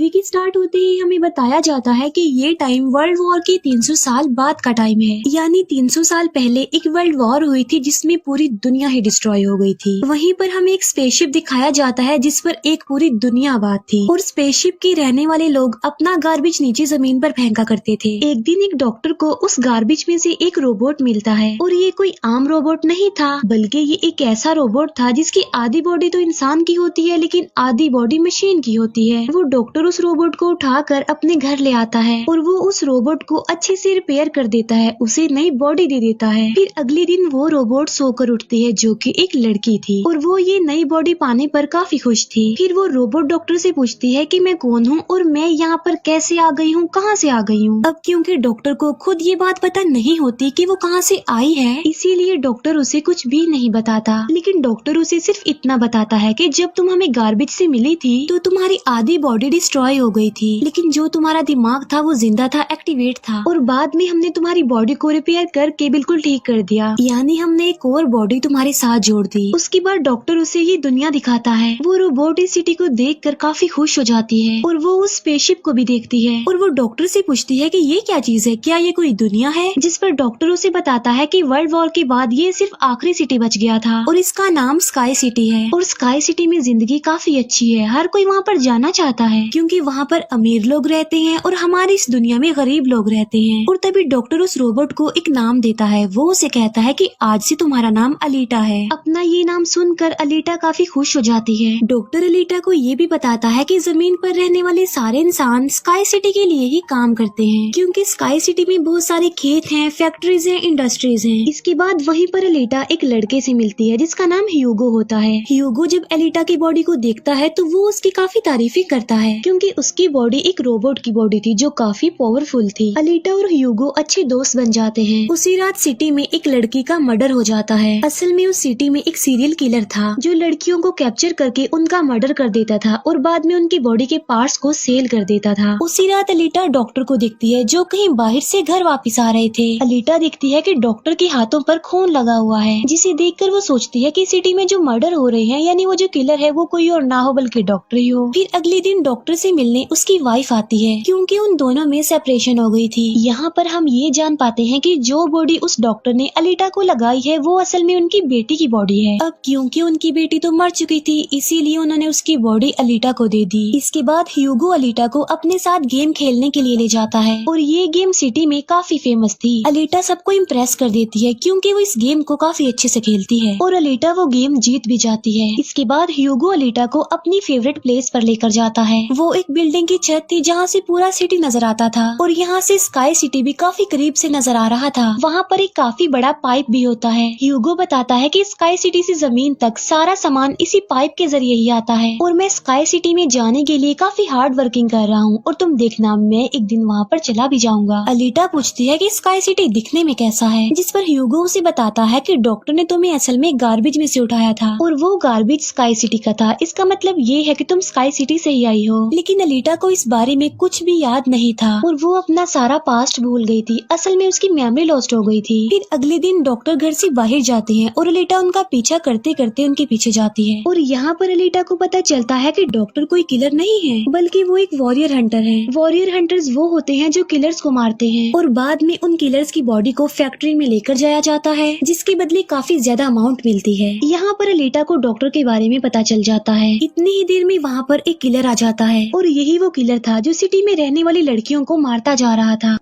Movie की start होते ही हमें बताया जाता है कि ये टाइम वर्ल्ड वॉर के 300 साल बाद का टाइम है। यानी 300 साल पहले एक वर्ल्ड वॉर हुई थी जिसमें पूरी दुनिया ही डिस्ट्रॉय हो गई थी। वहीं पर हमें एक स्पेसशिप दिखाया जाता है जिस पर एक पूरी दुनिया आबाद थी और स्पेसशिप के रहने वाले लोग अपना गार्बेज नीचे जमीन पर फेंका करते थे। एक दिन एक डॉक्टर को उस गार्बेज में से एक रोबोट मिलता है और ये कोई आम रोबोट नहीं था, बल्कि ये एक ऐसा रोबोट था जिसकी आधी बॉडी तो इंसान की होती है लेकिन आधी बॉडी मशीन की होती है। वो डॉक्टर उस रोबोट को उठाकर अपने घर ले आता है और वो उस रोबोट को अच्छे से रिपेयर कर देता है, उसे नई बॉडी दे देता है। फिर अगले दिन वो रोबोट सोकर उठती है जो कि एक लड़की थी और वो ये नई बॉडी पाने पर काफी खुश थी। फिर वो रोबोट डॉक्टर से पूछती है कि मैं कौन हूँ और मैं यहाँ पर कैसे आ गई हूँ, कहाँ से आ गई हूँ। अब क्योंकि डॉक्टर को खुद ये बात पता नहीं होती कि वो कहाँ से आई है, इसीलिए डॉक्टर उसे कुछ भी नहीं बताता। लेकिन डॉक्टर उसे सिर्फ इतना बताता है कि जब तुम हमें गार्बेज से मिली थी तो तुम्हारी आधी बॉडी डिस्ट्रॉय हो गई थी, लेकिन जो तुम्हारा दिमाग था वो जिंदा था, एक्टिवेट था, और बाद में हमने तुम्हारी बॉडी को रिपेयर करके बिल्कुल ठीक कर दिया। यानी हमने एक और बॉडी तुम्हारे साथ जोड़ दी। उसके बाद डॉक्टर उसे ये दुनिया दिखाता है। वो रोबोट इस सिटी को देखकर काफी खुश हो जाती है और वो उस स्पेसशिप को भी देखती है और वो डॉक्टर से पूछती है कि ये क्या चीज है, क्या ये कोई दुनिया है। जिस पर डॉक्टर उसे बताता है कि वर्ल्ड वॉर के बाद ये सिर्फ आखिरी सिटी बच गया था और इसका नाम स्काई सिटी है। और स्काई सिटी में जिंदगी काफी अच्छी है, हर कोई वहाँ पर जाना चाहता है क्योंकि वहाँ पर अमीर लोग रहते हैं और हमारी इस दुनिया में गरीब लोग रहते हैं। और तभी डॉक्टर उस रोबोट को एक नाम देता है। वो उसे कहता है कि आज से तुम्हारा नाम अलीटा है। अपना ये नाम सुनकर अलीटा काफी खुश हो जाती है। डॉक्टर अलीटा को ये भी बताता है कि जमीन पर रहने वाले सारे इंसान स्काई सिटी के लिए ही काम करते हैं क्योंकि स्काई सिटी में बहुत सारे खेत हैं, फैक्ट्रीज हैं, इंडस्ट्रीज हैं। इसके बाद वहीं पर अलीटा एक लड़के से मिलती है जिसका नाम ह्यूगो होता है। ह्यूगो जब अलीटा की बॉडी को देखता है तो वो उसकी काफी तारीफें करता है क्योंकि उसकी बॉडी एक रोबोट की बॉडी थी जो काफी पावरफुल थी। अलीटा और ह्यूगो अच्छे दोस्त बन जाते हैं। उसी रात सिटी में एक लड़की का मर्डर हो जाता है। असल में उस सिटी में एक सीरियल किलर था जो लड़कियों को कैप्चर करके उनका मर्डर कर देता था और बाद में उनकी बॉडी के पार्ट्स को सेल कर देता था। उसी रात अलीटा डॉक्टर को देखती है जो कहीं बाहर से घर वापस आ रहे थे। अलीटा देखती है कि डॉक्टर के हाथों पर खून लगा हुआ है, जिसे देखकर वो सोचती है कि सिटी में जो मर्डर हो रहे हैं यानी वो जो किलर है वो कोई और ना हो बल्कि डॉक्टर ही हो। फिर अगले दिन डॉक्टर से मिलने उसकी वाइफ आती है क्योंकि उन दोनों में सेपरेशन हो गई थी। यहाँ पर हम ये जान पाते हैं कि जो बॉडी उस डॉक्टर ने अलीटा को लगाई है वो असल में उनकी बेटी की बॉडी है। अब क्योंकि उनकी बेटी तो मर चुकी थी इसीलिए उन्होंने उसकी बॉडी अलीटा को दे दी। इसके बाद ह्यूगो अलीटा को अपने साथ गेम खेलने के लिए ले जाता है और ये गेम सिटी में काफी फेमस थी। अलीटा सबको इम्प्रेस कर देती है क्योंकि वो इस गेम को काफी अच्छे से खेलती है और अलीटा वो गेम जीत भी जाती है। इसके बाद ह्यूगो अलीटा को अपनी फेवरेट प्लेस पर लेकर जाता है। वो एक बिल्डिंग की छत थी जहाँ से पूरा सिटी नजर आता था और यहाँ से स्काई सिटी भी काफी करीब से नजर आ रहा था। वहाँ पर एक काफी बड़ा पाइप भी होता है। ह्यूगो बताता है कि स्काई सिटी से जमीन तक सारा सामान इसी पाइप के जरिए ही आता है और मैं स्काई सिटी में जाने के लिए काफी हार्ड वर्किंग कर रहा हूँ और तुम देखना मैं एक दिन वहाँ पर चला भी जाऊंगा। अलीटा पूछती है कि स्काई सिटी दिखने में कैसा है, जिस पर ह्यूगो उसे बताता है कि डॉक्टर ने तुम्हें असल में गार्बेज में से उठाया था और वो गार्बेज स्काई सिटी का था। इसका मतलब ये है कि तुम स्काई सिटी से ही आई हो। लेकिन अलीटा को इस बारे में कुछ भी याद नहीं था और वो अपना सारा पास्ट भूल गई थी। असल में उसकी मेमोरी लॉस्ट हो गई थी। फिर अगले दिन डॉक्टर घर से बाहर जाते हैं और अलीटा उनका पीछा करते करते उनके पीछे जाती है और यहाँ पर अलीटा को पता चलता है कि डॉक्टर कोई किलर नहीं है बल्कि वो एक वॉरियर हंटर है। वॉरियर हंटर्स वो होते हैं जो किलर्स को मारते हैं और बाद में उन किलर्स की बॉडी को फैक्ट्री में लेकर जाया जाता है जिसके बदले काफी ज्यादा अमाउंट मिलती है। यहाँ पर अलीटा को डॉक्टर के बारे में पता चल जाता है। इतनी ही देर में वहाँ पर एक किलर आ जाता है और यही वो किलर था जो सिटी में रहने वाली लड़कियों को मारता जा रहा था।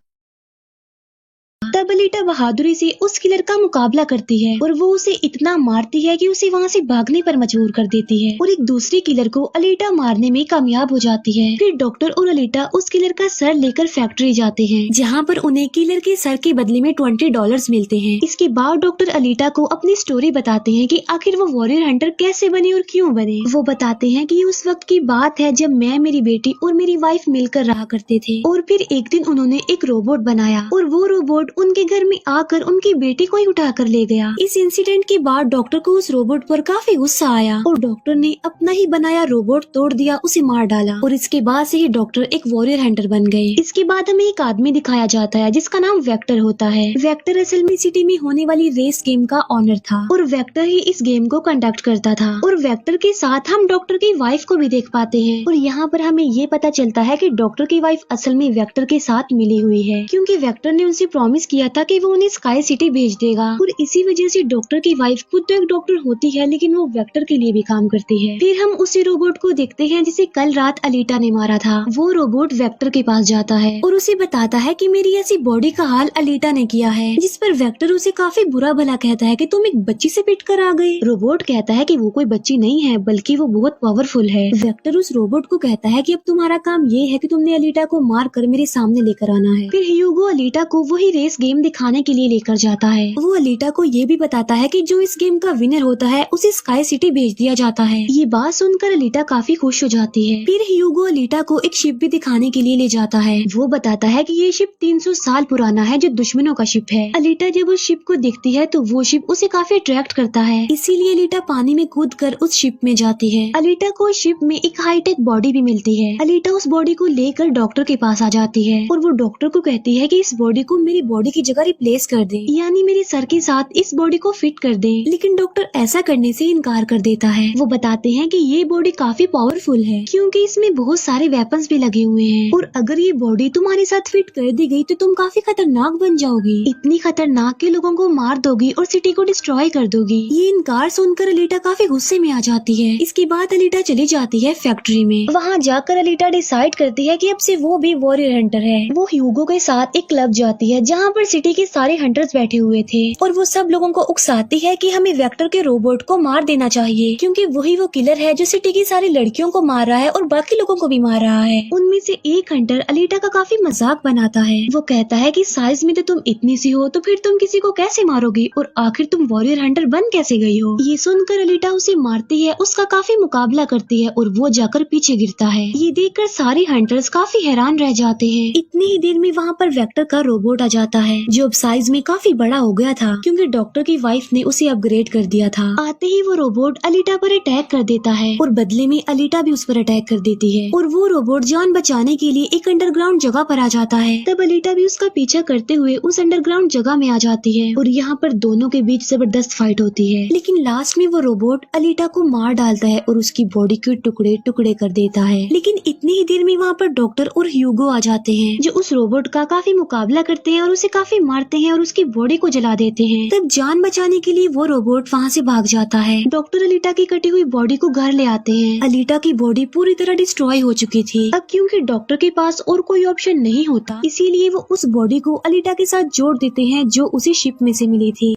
तब अलीटा बहादुरी से उस किलर का मुकाबला करती है और वो उसे इतना मारती है कि उसे वहाँ से भागने पर मजबूर कर देती है और एक दूसरे किलर को अलीटा मारने में कामयाब हो जाती है। फिर डॉक्टर और अलीटा उस किलर का सर लेकर फैक्ट्री जाते हैं जहाँ पर उन्हें किलर के सर के बदले में $20 मिलते हैं। इसके बाद डॉक्टर अलीटा को अपनी स्टोरी बताते हैं कि आखिर वो वॉरियर हंटर कैसे बने और क्यों बने। वो बताते हैं कि उस वक्त की बात है जब मैं, मेरी बेटी और मेरी वाइफ मिलकर रहा करते थे और फिर एक दिन उन्होंने एक रोबोट बनाया और वो रोबोट उन उनके घर में आकर उनकी बेटी को ही उठा कर ले गया। इस इंसिडेंट के बाद डॉक्टर को उस रोबोट पर काफी गुस्सा आया और डॉक्टर ने अपना ही बनाया रोबोट तोड़ दिया, उसे मार डाला और इसके बाद से ही डॉक्टर एक वॉरियर हंटर बन गए। इसके बाद हमें एक आदमी दिखाया जाता है जिसका नाम वेक्टर होता है। वेक्टर असल में सिटी में होने वाली रेस गेम का ऑनर था और वेक्टर ही इस गेम को कंडक्ट करता था और वेक्टर के साथ हम डॉक्टर की वाइफ को भी देख पाते हैं। और यहाँ पर हमें ये पता चलता है कि डॉक्टर की वाइफ असल में वेक्टर के साथ मिली हुई है, क्योंकि वेक्टर ने उनसे प्रॉमिस किया था कि वो उन्हें स्काई सिटी भेज देगा और इसी वजह से डॉक्टर की वाइफ खुद तो एक डॉक्टर होती है लेकिन वो वेक्टर के लिए भी काम करती है। फिर हम उसी रोबोट को देखते हैं जिसे कल रात अलीटा ने मारा था। वो रोबोट वेक्टर के पास जाता है और उसे बताता है कि मेरी ऐसी बॉडी का हाल अलीटा ने किया है, जिस पर वेक्टर उसे काफी बुरा भला कहता है कि तुम एक बच्ची से पिट कर आ गए। रोबोट कहता है कि वो कोई बच्ची नहीं है बल्कि वो बहुत पावरफुल है। वेक्टर उस रोबोट को कहता है कि अब तुम्हारा काम ये है कि तुमने अलीटा को मार कर मेरे सामने लेकर आना है। फिर ह्यूगो अलीटा को वही रेस गेम दिखाने के लिए लेकर जाता है। वो अलीटा को ये भी बताता है कि जो इस गेम का विनर होता है उसे स्काई सिटी भेज दिया जाता है। ये बात सुनकर अलीटा काफी खुश हो जाती है। फिर ह्यूगो अलीटा को एक शिप भी दिखाने के लिए ले जाता है। वो बताता है कि ये शिप 300 साल पुराना है जो दुश्मनों का शिप है। अलीटा जब उस शिप को देखती है तो वो शिप उसे काफी अट्रैक्ट करता है, इसीलिए अलीटा पानी में कूद कर उस शिप में जाती है। अलीटा को उस शिप में एक हाईटेक बॉडी भी मिलती है। अलीटा उस बॉडी को लेकर डॉक्टर के पास आ जाती है और वो डॉक्टर को कहती है कि इस बॉडी को मेरी बॉडी की जगह रिप्लेस कर दे, यानी मेरे सर के साथ इस बॉडी को फिट कर दे। लेकिन डॉक्टर ऐसा करने से इनकार कर देता है। वो बताते हैं कि ये बॉडी काफी पावरफुल है क्योंकि इसमें बहुत सारे वेपन्स भी लगे हुए हैं और अगर ये बॉडी तुम्हारे साथ फिट कर दी गई तो तुम काफी खतरनाक बन जाओगी, इतनी खतरनाक के लोगों को मार दोगी और सिटी को डिस्ट्रॉय कर दोगी। ये इनकार सुनकर अलीटा काफी गुस्से में आ जाती है। इसके बाद अलीटा चली जाती है फैक्ट्री में। वहाँ जाकर अलीटा डिसाइड करती है कि अब से वो भी वॉरियर हंटर है। वो ह्यूगो के साथ एक क्लब जाती है जहाँ पर सिटी के सारे हंटर्स बैठे हुए थे और वो सब लोगों को उकसाती है कि हमें वेक्टर के रोबोट को मार देना चाहिए क्योंकि वही वो किलर है जो सिटी की सारी लड़कियों को मार रहा है और बाकी लोगों को भी मार रहा है। उनमें से एक हंटर अलीटा का काफी मजाक बनाता है। वो कहता है कि साइज में तो तुम इतनी सी हो तो फिर तुम किसी को कैसे मारोगी और आखिर तुम वॉरियर हंटर बन कैसे गई हो। ये सुनकर अलीटा उसे मारती है, उसका काफी मुकाबला करती है और वो जाकर पीछे गिरता है। ये देखकर सारे हंटर्स काफी हैरान रह जाते हैं। इतनी ही देर में वहाँ पर वेक्टर का रोबोट आ जाता है जो अब साइज में काफी बड़ा हो गया था क्योंकि डॉक्टर की वाइफ ने उसे अपग्रेड कर दिया था। आते ही वो रोबोट अलीटा पर अटैक कर देता है और बदले में अलीटा भी उस पर अटैक कर देती है और वो रोबोट जान बचाने के लिए एक अंडरग्राउंड जगह पर आ जाता है। तब अलीटा भी उसका पीछा करते हुए उस अंडरग्राउंड जगह में आ जाती है और यहाँ पर दोनों के बीच जबरदस्त फाइट होती है। लेकिन लास्ट में वो रोबोट अलीटा को मार डालता है और उसकी बॉडी के टुकड़े टुकड़े कर देता है। लेकिन इतनी ही देर में वहाँ पर डॉक्टर और ह्यूगो आ जाते हैं जो उस रोबोट का काफी मुकाबला करते हैं और उसे काफी मारते हैं और उसकी बॉडी को जला देते हैं। तब जान बचाने के लिए वो रोबोट वहाँ से भाग जाता है। डॉक्टर अलीटा की कटी हुई बॉडी को घर ले आते हैं। अलीटा की बॉडी पूरी तरह डिस्ट्रॉय हो चुकी थी। अब क्योंकि डॉक्टर के पास और कोई ऑप्शन नहीं होता इसीलिए वो उस बॉडी को अलीटा के साथ जोड़ देते हैं जो उसी शिप में से मिली थी।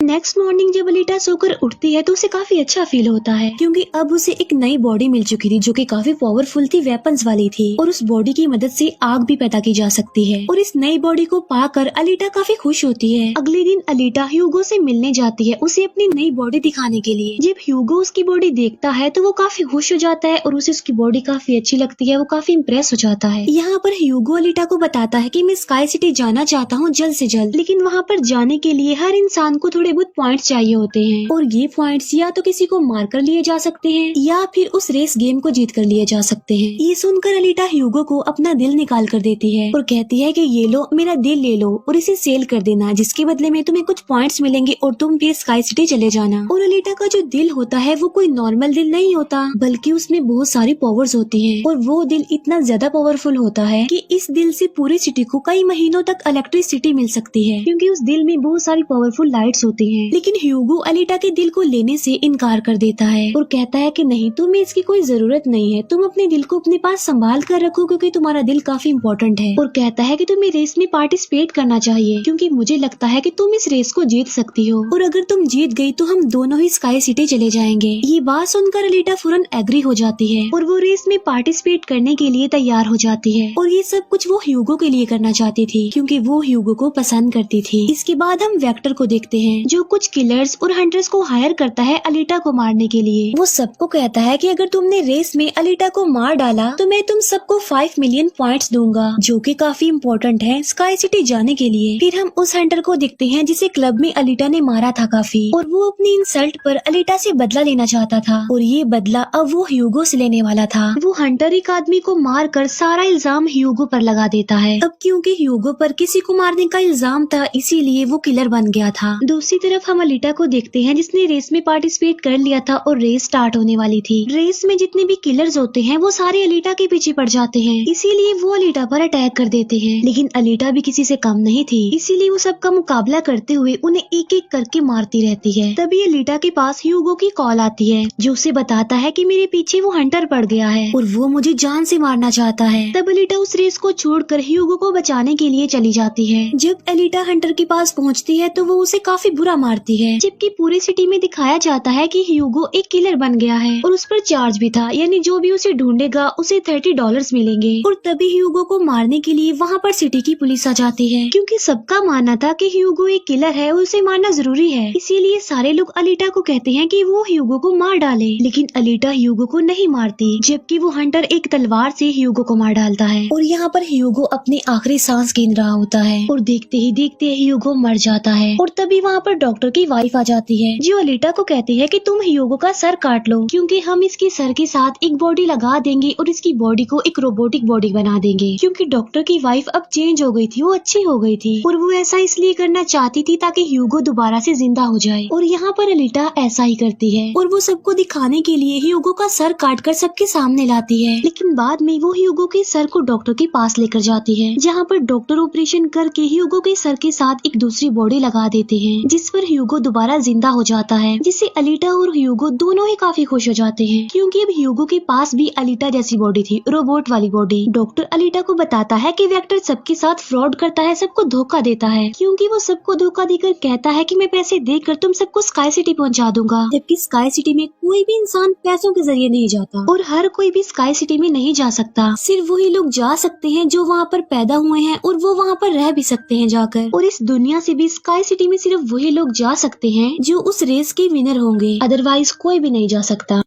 नेक्स्ट मॉर्निंग जब अलीटा सोकर उठती है तो उसे काफी अच्छा फील होता है क्योंकि अब उसे एक नई बॉडी मिल चुकी थी जो कि काफी पावरफुल थी, वेपन्स वाली थी और उस बॉडी की मदद से आग भी पैदा की जा सकती है और इस नई बॉडी को पाकर अलीटा काफी खुश होती है। अगले दिन अलीटा ह्यूगो से मिलने जाती है उसे अपनी नई बॉडी दिखाने के लिए। जब ह्यूगो उसकी बॉडी देखता है तो वो काफी खुश हो जाता है और उसे उसकी बॉडी काफी अच्छी लगती है। वो काफी इम्प्रेस हो जाता है। यहाँ पर ह्यूगो अलीटा को बताता है कि मैं स्काई सिटी जाना चाहता हूँ जल्द से जल्द, लेकिन वहाँ पर जाने के लिए हर इंसान को थोड़े बहुत पॉइंट्स चाहिए होते हैं और ये पॉइंट्स या तो किसी को मार कर लिए जा सकते हैं या फिर उस रेस गेम को जीत कर लिए जा सकते हैं। ये सुनकर अलीटा ह्यूगो को अपना दिल निकाल कर देती है और कहती है कि ये लो मेरा दिल ले लो और इसे सेल कर देना, जिसके बदले में तुम्हें कुछ पॉइंट्स मिलेंगे और तुम फिर स्काई सिटी चले जाना। और अलीटा का जो दिल होता है वो कोई नॉर्मल दिल नहीं होता बल्कि उसमें बहुत सारी पावर्स होती है और वो दिल इतना ज्यादा पावरफुल होता है कि इस दिल से पूरी सिटी को कई महीनों तक इलेक्ट्रिसिटी मिल सकती है क्योंकि उस दिल में बहुत सारी पावरफुल लाइट्स होती है। लेकिन ह्यूगो अलीटा के दिल को लेने से इनकार कर देता है और कहता है कि नहीं, तुम्हें इसकी कोई जरूरत नहीं है, तुम अपने दिल को अपने पास संभाल कर रखो क्योंकि तुम्हारा दिल काफी इम्पोर्टेंट है। और कहता है कि तुम्हें रेस में पार्टिसिपेट करना चाहिए क्योंकि मुझे लगता है कि तुम इस रेस को जीत सकती हो और अगर तुम जीत गई तो हम दोनों ही स्काई सिटी चले जाएंगे। ये बात सुनकर अलीटा फौरन एग्री हो जाती है और वो रेस में पार्टिसिपेट करने के लिए तैयार हो जाती है। और ये सब कुछ वो ह्यूगो के लिए करना चाहती थी क्योंकि वो ह्यूगो को पसंद करती थी। इसके बाद हम वेक्टर को देखते हैं जो कुछ किलर्स और हंटर्स को हायर करता है अलीटा को मारने के लिए। वो सबको कहता है कि अगर तुमने रेस में अलीटा को मार डाला तो मैं तुम सबको 5 मिलियन पॉइंट्स दूंगा, जो कि काफी इम्पोर्टेंट है स्काई सिटी जाने के लिए। फिर हम उस हंटर को देखते हैं जिसे क्लब में अलीटा ने मारा था काफी, और वो अपनी इंसल्ट पर अलीटा से बदला लेना चाहता था, और ये बदला अब वो ह्यूगो से लेने वाला था। वो हंटर एक आदमी को मार कर सारा इल्जाम ह्यूगो पर लगा देता है। अब क्योंकि ह्यूगो पर किसी को मारने का इल्जाम था इसीलिए वो किलर बन गया था। दूसरी तरफ हम अलीटा को देखते हैं जिसने रेस में पार्टिसिपेट कर लिया था और रेस स्टार्ट होने वाली थी। रेस में जितने भी किलर्स होते हैं वो सारे अलीटा के पीछे पड़ जाते हैं, इसीलिए वो अलीटा पर अटैक कर देते हैं। लेकिन अलीटा भी किसी से कम नहीं थी, इसीलिए वो सबका मुकाबला करते हुए उन्हें एक एक करके मारती रहती है। तभी अलीटा के पास ह्यूगो की कॉल आती है जो उसे बताता है कि मेरे पीछे वो हंटर पड़ गया है और वो मुझे जान से मारना चाहता है। तब अलीटा उस रेस को छोड़कर ह्यूगो को बचाने के लिए चली जाती है। जब अलीटा हंटर के पास पहुंचती है तो वो उसे काफी बुरा मारती है, जबकि पूरी सिटी में दिखाया जाता है कि ह्यूगो एक किलर बन गया है और उस पर चार्ज भी था, यानी जो भी उसे ढूंढेगा उसे $30 मिलेंगे। और तभी ह्यूगो को मारने के लिए वहाँ पर सिटी की पुलिस आ जाती है क्योंकि सबका मानना था कि ह्यूगो एक किलर है और उसे मारना जरूरी है। इसीलिए सारे लोग अलीटा को कहते हैं कि वो ह्यूगो को मार डाले, लेकिन अलीटा ह्यूगो को नहीं मारती, जबकि वो हंटर एक तलवार से ह्यूगो को मार डालता है। और यहाँ पर ह्यूगो अपनी आखिरी सांस गिन रहा होता है और देखते ही देखते ह्यूगो मर जाता है। और तभी वहाँ पर डॉक्टर की वाइफ आ जाती है जो अलीटा को कहती है कि तुम ह्यूगो का सर काट लो क्योंकि हम इसके सर के साथ एक बॉडी लगा देंगे और इसकी बॉडी को एक रोबोटिक बॉडी बना देंगे। क्योंकि डॉक्टर की वाइफ अब चेंज हो गई थी, वो अच्छी हो गई थी और वो ऐसा इसलिए करना चाहती थी ताकि ह्यूगो दोबारा से जिंदा हो जाए। और यहाँ पर अलीटा ऐसा ही करती है और वो सबको दिखाने के लिए ह्यूगो का सर काट कर सबके सामने लाती है। लेकिन बाद में वो ह्यूगो के सर को डॉक्टर के पास लेकर जाती है जहाँ पर डॉक्टर ऑपरेशन करके ह्यूगो के सर के साथ एक दूसरी बॉडी लगा देते हैं जिस पर ह्यूगो दोबारा जिंदा हो जाता है, जिससे अलीटा और ह्यूगो दोनों ही काफी खुश हो जाते हैं क्योंकि अब ह्यूगो के पास भी अलीटा जैसी बॉडी थी, रोबोट वाली बॉडी। डॉक्टर अलीटा को बताता है कि वेक्टर सबके साथ फ्रॉड करता है, सबको धोखा देता है क्योंकि वो सबको धोखा देकर कहता है कि मैं पैसे देकर तुम सबको स्काई सिटी पहुंचा दूंगा, जबकि स्काई सिटी में कोई भी इंसान पैसों के जरिए नहीं जाता और हर कोई भी स्काई सिटी में नहीं जा सकता। सिर्फ वही लोग जा सकते हैं जो वहाँ पर पैदा हुए हैं और वो वहाँ पर रह भी सकते हैं जाकर। और इस दुनिया से भी स्काई सिटी में सिर्फ वही लोग जा सकते हैं जो उस रेस के विनर होंगे, अदरवाइज कोई भी नहीं जा सकता।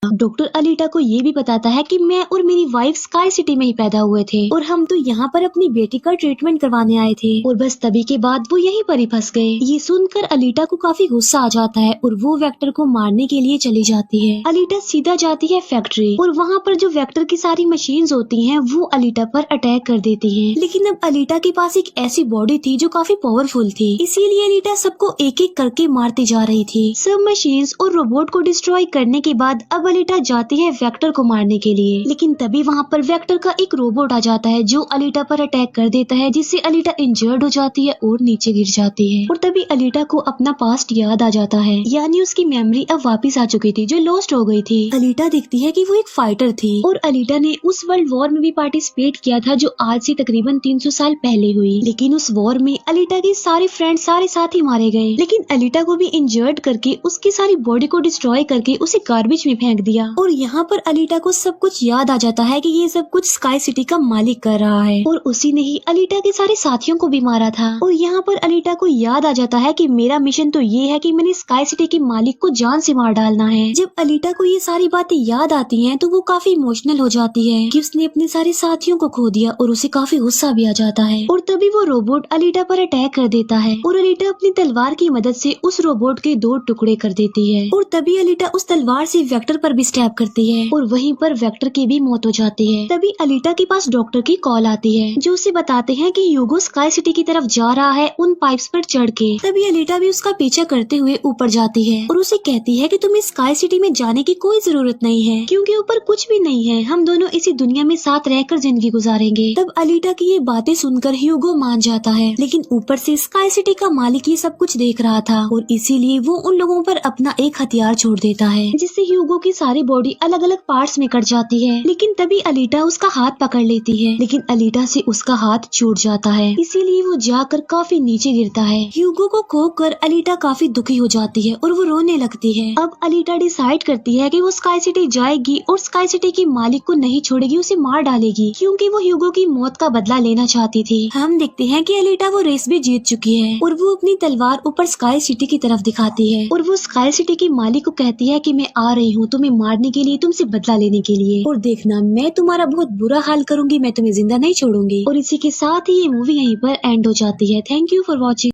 डॉक्टर अलीटा को ये भी बताता है कि मैं और मेरी वाइफ स्काई सिटी में ही पैदा हुए थे और हम तो यहाँ पर अपनी बेटी का ट्रीटमेंट करवाने आए थे और बस तभी के बाद वो यहीं पर ही फंस गए। ये सुनकर अलीटा को काफी गुस्सा आ जाता है और वो वेक्टर को मारने के लिए चली जाती है। अलीटा सीधा जाती है फैक्ट्री और वहाँ पर जो वेक्टर की सारी मशीन्स होती हैं वो अलीटा पर अटैक कर देती हैं। लेकिन अब अलीटा के पास एक ऐसी बॉडी थी जो काफी पावरफुल थी, इसीलिए अलीटा सबको एक एक करके मारती जा रही थी। सब मशीन्स और रोबोट को डिस्ट्रॉय करने के बाद अब अलीटा जाती है वेक्टर को मारने के लिए, लेकिन तभी वहाँ पर वेक्टर का एक रोबोट आ जाता है जो अलीटा पर अटैक कर देता है, जिससे अलीटा इंजर्ड हो जाती है और नीचे गिर जाती है। और तभी अलीटा को अपना पास्ट याद आ जाता है, यानी उसकी मेमोरी अब वापस आ चुकी थी जो लॉस्ट हो गई थी। अलीटा देखती है कि वो एक फाइटर थी और अलीटा ने उस वर्ल्ड वॉर में भी पार्टिसिपेट किया था जो आज से तकरीबन 300 साल पहले हुई। लेकिन उस वॉर में अलीटा के सारे फ्रेंड सारे साथी मारे गए, लेकिन अलीटा को भी इंजर्ड करके उसकी सारी बॉडी को डिस्ट्रॉय करके उसे गार्बेज में फेंक दिया। और यहाँ पर अलीटा को सब कुछ याद आ जाता है कि ये सब कुछ स्काई सिटी का मालिक कर रहा है और उसी ने ही अलीटा के सारे साथियों को भी मारा था। और यहाँ पर अलीटा को याद आ जाता है कि मेरा मिशन तो ये है कि मैंने स्काई सिटी के मालिक को जान से मार डालना है। जब अलीटा को ये सारी बातें याद आती हैं तो वो काफी इमोशनल हो जाती है कि उसने अपने सारे साथियों को खो दिया और उसे काफी गुस्सा भी आ जाता है। और तभी वो रोबोट अलीटा पर अटैक कर देता है और अलीटा अपनी तलवार की मदद से उस रोबोट के 2 टुकड़े कर देती है। और तभी अलीटा उस तलवार से वेक्टर पर भी स्टैब करती है और वहीं पर वेक्टर की भी मौत हो जाती है। तभी अलीटा के पास डॉक्टर की कॉल आती है जो उसे बताते हैं कि ह्यूगो स्काई सिटी की तरफ जा रहा है उन पाइप्स पर चढ़ के। तभी अलीटा भी उसका पीछा करते हुए ऊपर जाती है और उसे कहती है कि तुम्हें स्काई सिटी में जाने की कोई जरूरत नहीं है क्योंकि ऊपर कुछ भी नहीं है, हम दोनों इसी दुनिया में साथ रहकर जिंदगी गुजारेंगे। तब अलीटा की ये बातें सुनकर ह्यूगो मान जाता है, लेकिन ऊपर से स्काई सिटी का मालिक ये सब कुछ देख रहा था और इसीलिए वो उन लोगों पर अपना एक हथियार छोड़ देता है जिससे ह्यूगो की सारी बॉडी अलग अलग पार्ट्स में कट जाती है, लेकिन तभी अलीटा उसका हाथ पकड़ लेती है, लेकिन अलीटा से उसका हाथ छूट जाता है, इसीलिए वो जाकर काफी नीचे गिरता है। ह्यूगो को खोकर अलीटा काफी दुखी हो जाती है और वो रोने लगती है। अब अलीटा डिसाइड करती है कि वो स्काई सिटी जाएगी और स्काई सिटी की मालिक को नहीं छोड़ेगी, उसे मार डालेगी, क्योंकि वो ह्यूगो की मौत का बदला लेना चाहती थी। हम देखते हैं कि अलीटा वो रेस भी जीत चुकी है और वो अपनी तलवार ऊपर स्काई सिटी की तरफ दिखाती है और वो स्काई सिटी की मालिक को कहती है कि मैं आ रही हूँ तुम्हें मारने के लिए, तुमसे बदला लेने के लिए, और देखना मैं तुम्हारा बहुत बुरा हाल करूंगी, मैं तुम्हें जिंदा नहीं छोड़ूंगी। और इसी के साथ ही ये मूवी यहीं पर एंड हो जाती है। Thank you for watching.